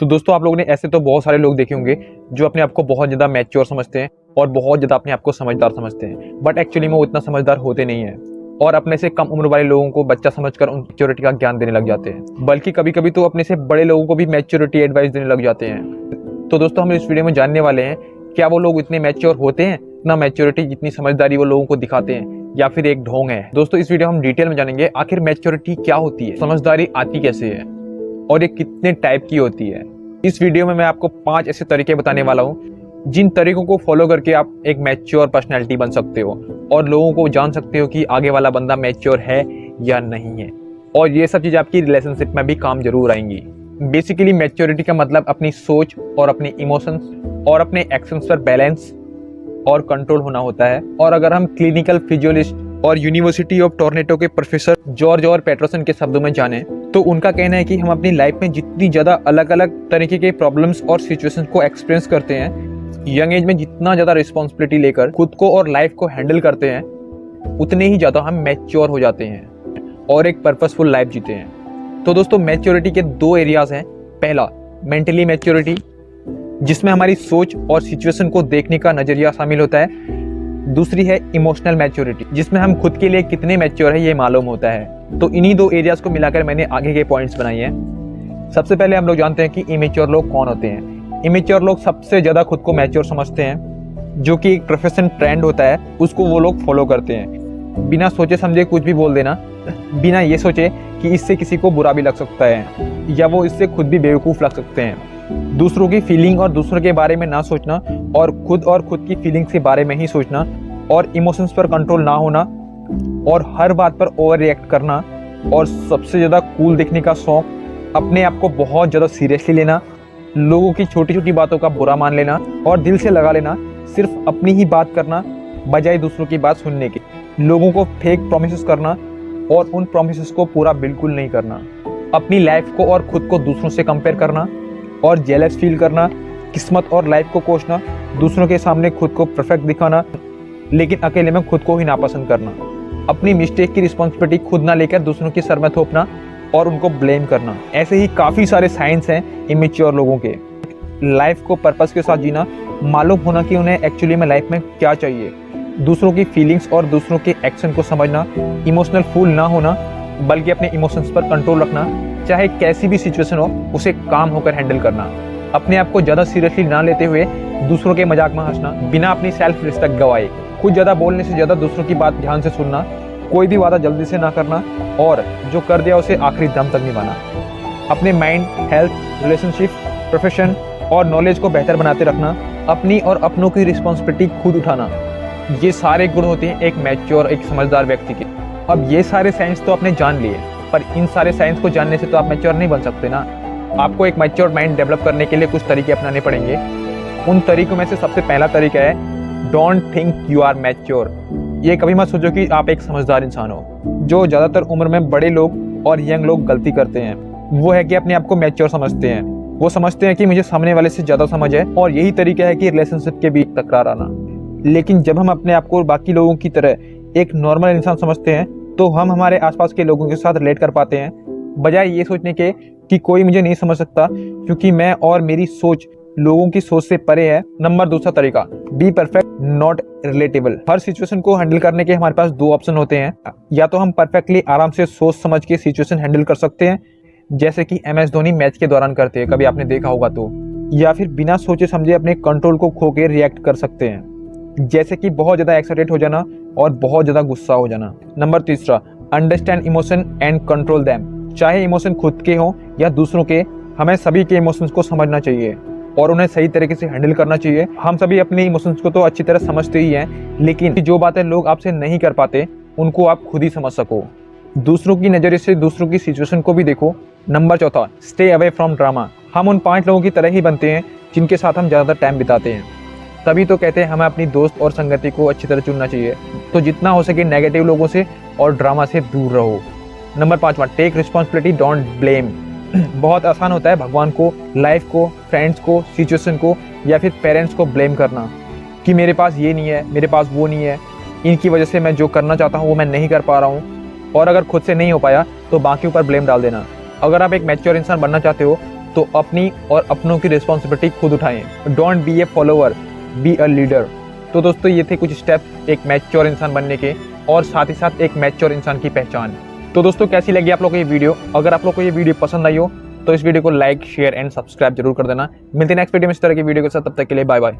तो दोस्तों आप लोगों ने ऐसे तो बहुत सारे लोग देखे होंगे जो अपने आप को बहुत ज़्यादा मैच्योर समझते हैं और बहुत ज़्यादा अपने आप को समझदार समझते हैं, बट एक्चुअली में वो इतना समझदार होते नहीं हैं और अपने से कम उम्र वाले लोगों को बच्चा समझकर उन मैच्योरिटी का ज्ञान देने लग जाते हैं, बल्कि कभी कभी तो अपने से बड़े लोगों को भी मैच्योरिटी एडवाइस देने लग जाते हैं। तो दोस्तों हम इस वीडियो में जानने वाले हैं क्या वो लोग इतने मैच्योर होते हैं, इतना मैच्योरिटी जितनी समझदारी वो लोगों को दिखाते हैं, या फिर एक ढोंग है। दोस्तों इस वीडियो हम डिटेल में जानेंगे आखिर मैच्योरिटी क्या होती है, समझदारी आती कैसे है और ये कितने टाइप की होती है। इस वीडियो में मैं आपको 5 ऐसे तरीके बताने वाला हूँ जिन तरीकों को फॉलो करके आप एक मैच्योर पर्सनैलिटी बन सकते हो और लोगों को जान सकते हो कि आगे वाला बंदा मैच्योर है या नहीं है। और ये सब चीज़ आपकी रिलेशनशिप में भी काम जरूर आएंगी। बेसिकली मैच्योरिटी का मतलब अपनी सोच और अपने इमोशंस और अपने एक्शंस पर बैलेंस और कंट्रोल होना होता है। और अगर हम क्लिनिकल फिजियोलॉजिस्ट और यूनिवर्सिटी ऑफ टोरंटो के प्रोफेसर जॉर्ज और पेटरसन के शब्दों में जाने तो उनका कहना है कि हम अपनी लाइफ में जितनी ज़्यादा अलग अलग तरीके के प्रॉब्लम्स और सिचुएशंस को एक्सपीरियंस करते हैं, यंग एज में जितना ज़्यादा रिस्पॉन्सिबिलिटी लेकर खुद को और लाइफ को हैंडल करते हैं, उतने ही ज़्यादा हम मैच्योर हो जाते हैं और एक पर्पसफुल लाइफ जीते हैं। तो दोस्तों मैच्योरिटी के 2 एरियाज हैं। पहला मेंटली मैच्योरिटी, जिसमें हमारी सोच और सिचुएशन को देखने का नज़रिया शामिल होता है। दूसरी है इमोशनल मैच्योरिटी, जिसमें हम खुद के लिए कितने मैच्योर है ये मालूम होता है। तो इन्हीं 2 एरियाज को मिलाकर मैंने आगे के पॉइंट्स बनाए हैं। सबसे पहले हम लोग जानते हैं कि इमेच्योर लोग कौन होते हैं। इमेच्योर लोग सबसे ज़्यादा खुद को मैच्योर समझते हैं, जो कि एक प्रोफेशन ट्रेंड होता है उसको वो लोग फॉलो करते हैं। बिना सोचे समझे कुछ भी बोल देना, बिना ये सोचे कि इससे किसी को बुरा भी लग सकता है या वो इससे खुद भी बेवकूफ़ लग सकते हैं। दूसरों की फीलिंग और दूसरों के बारे में ना सोचना और खुद की फीलिंग्स के बारे में ही सोचना और इमोशंस पर कंट्रोल ना होना और हर बात पर ओवर रिएक्ट करना और सबसे ज़्यादा कूल दिखने का शौक, अपने आप को बहुत ज़्यादा सीरियसली लेना, लोगों की छोटी छोटी बातों का बुरा मान लेना और दिल से लगा लेना, सिर्फ अपनी ही बात करना बजाय दूसरों की बात सुनने की, लोगों को फेक प्रॉमिसेस करना और उन प्रॉमिसेस को पूरा बिल्कुल नहीं करना, अपनी लाइफ को और खुद को दूसरों से कंपेयर करना और जेलस फील करना, किस्मत और लाइफ को कोसना, दूसरों के सामने खुद को परफेक्ट दिखाना लेकिन अकेले में खुद को ही नापसंद करना, अपनी मिस्टेक की रिस्पॉन्सिबिलिटी खुद ना लेकर दूसरों के सर में थोपना और उनको ब्लेम करना। ऐसे ही काफ़ी सारे साइंस हैं इमेच्योर लोगों के। लाइफ को पर्पस के साथ जीना, मालूम होना कि उन्हें एक्चुअली में लाइफ में क्या चाहिए, दूसरों की फीलिंग्स और दूसरों के एक्शन को समझना, इमोशनल फूल ना होना बल्कि अपने इमोशंस पर कंट्रोल रखना, चाहे कैसी भी सिचुएशन हो उसे काम होकर हैंडल करना, अपने आप को ज़्यादा सीरियसली ना लेते हुए दूसरों के मजाक में हंसना बिना अपनी सेल्फ रिस्पेक्ट गवाए, खुद ज़्यादा बोलने से ज़्यादा दूसरों की बात ध्यान से सुनना, कोई भी वादा जल्दी से ना करना और जो कर दिया उसे आखिरी दम तक निभाना, अपने माइंड, हेल्थ, रिलेशनशिप, प्रोफेशन और नॉलेज को बेहतर बनाते रखना, अपनी और अपनों की रिस्पॉन्सिबिलिटी खुद उठाना, ये सारे गुण होते हैं एक मैच्योर, एक समझदार व्यक्ति के। अब ये सारे साइंस तो आपने जान लिए, पर इन सारे साइंस को जानने से तो आप मैच्योर नहीं बन सकते ना। आपको एक मैच्योर माइंड डेवलप करने के लिए कुछ तरीके अपनाने पड़ेंगे। उन तरीकों में से सबसे पहला तरीका है don't think you are mature. ये कभी मत सोचो कि आप एक समझदार इंसान हो। जो ज़्यादातर उम्र में बड़े लोग और यंग लोग गलती करते हैं वो है कि अपने आप को मैच्योर समझते हैं। वो समझते हैं कि मुझे सामने वाले से ज़्यादा समझ है और यही तरीका है कि रिलेशनशिप के बीच तकरार आना। लेकिन जब हम अपने आप को बाकी लोगों की तरह एक नॉर्मल इंसान समझते हैं तो हम हमारे आसपास के लोगों के साथ रिलेट कर पाते हैं, बजाय ये सोचने के कि कोई मुझे नहीं समझ सकता क्योंकि मैं और मेरी सोच लोगों की सोच से परे है। नंबर 2 तरीका, be perfect not relatable. Her situation को हैंडल करने के हमारे पास 2 ऑप्शन होते हैं। या तो हम परफेक्टली आराम से सोच समझ के सिचुएशन हैंडल कर सकते हैं, जैसे कि MS धोनी मैच के दौरान करते हैं, कभी आपने देखा होगा तो। या फिर बिना सोचे समझे अपने कंट्रोल को खो के रिएक्ट कर सकते हैं, जैसे कि बहुत ज़्यादा एक्साइटेड हो जाना और बहुत ज़्यादा गुस्सा हो जाना। Number 3, understand emotion and control them. चाहे इमोशन खुद के हों या दूसरों के, हमें सभी के इमोशंस को समझना चाहिए और उन्हें सही तरीके से हैंडल करना चाहिए। हम सभी अपने इमोशंस को तो अच्छी तरह समझते ही हैं, लेकिन जो बातें लोग आपसे नहीं कर पाते उनको आप खुद ही समझ सको। दूसरों की नज़रिए से दूसरों की सिचुएशन को भी देखो। Number 4, stay away from drama. हम उन 5 लोगों की तरह ही बनते हैं जिनके साथ हम ज़्यादातर टाइम बिताते हैं। तभी तो कहते हैं हमें अपनी दोस्त और संगति को अच्छी तरह चुनना चाहिए। तो जितना हो सके नेगेटिव लोगों से और ड्रामा से दूर रहो। Number 5, take responsibility don't blame. बहुत आसान होता है भगवान को, लाइफ को, फ्रेंड्स को, सिचुएशन को या फिर पेरेंट्स को ब्लेम करना कि मेरे पास ये नहीं है, मेरे पास वो नहीं है, इनकी वजह से मैं जो करना चाहता हूँ वो मैं नहीं कर पा रहा हूँ। और अगर खुद से नहीं हो पाया तो बाकियों पर ब्लेम डाल देना। अगर आप एक मैच्योर इंसान बनना चाहते हो तो अपनी और अपनों की रिस्पॉन्सिबिलिटी खुद उठाएं। Don't be A follower, be a leader. तो दोस्तों ये थे कुछ स्टेप एक मैच्योर इंसान बनने के, और साथ ही साथ एक मैच्योर इंसान की पहचान। तो दोस्तों कैसी लगी आप लोगों को ये वीडियो? अगर आप लोगों को ये वीडियो पसंद आई हो तो इस वीडियो को लाइक, शेयर एंड सब्सक्राइब जरूर कर देना। मिलते हैं नेक्स्ट वीडियो में इस तरह की वीडियो के साथ, तब तक के लिए बाय बाय।